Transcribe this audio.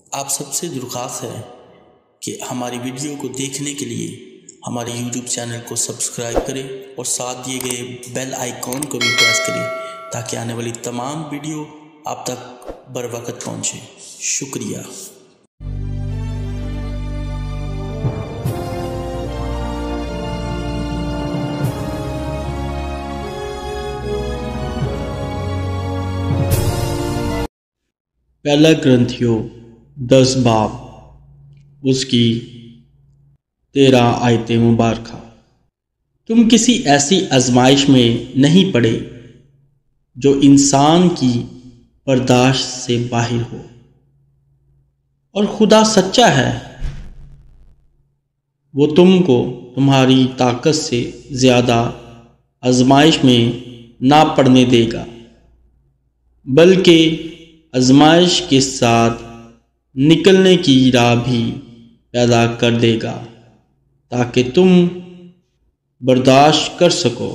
आप सबसे दरख्वास्त है कि हमारी वीडियो को देखने के लिए हमारे YouTube चैनल को सब्सक्राइब करें और साथ दिए गए बेल आइकॉन को भी प्रेस करें ताकि आने वाली तमाम वीडियो आप तक बर वक्त पहुँचे। शुक्रिया। पहला ग्रंथियों 10 बाब उसकी 13 आयतें मुबारक। तुम किसी ऐसी आजमाइश में नहीं पड़े जो इंसान की बर्दाश्त से बाहर हो, और खुदा सच्चा है, वो तुमको तुम्हारी ताकत से ज़्यादा आजमाइश में ना पड़ने देगा, बल्कि आजमाइश के साथ निकलने की राह भी पैदा कर देगा ताकि तुम बर्दाश्त कर सको।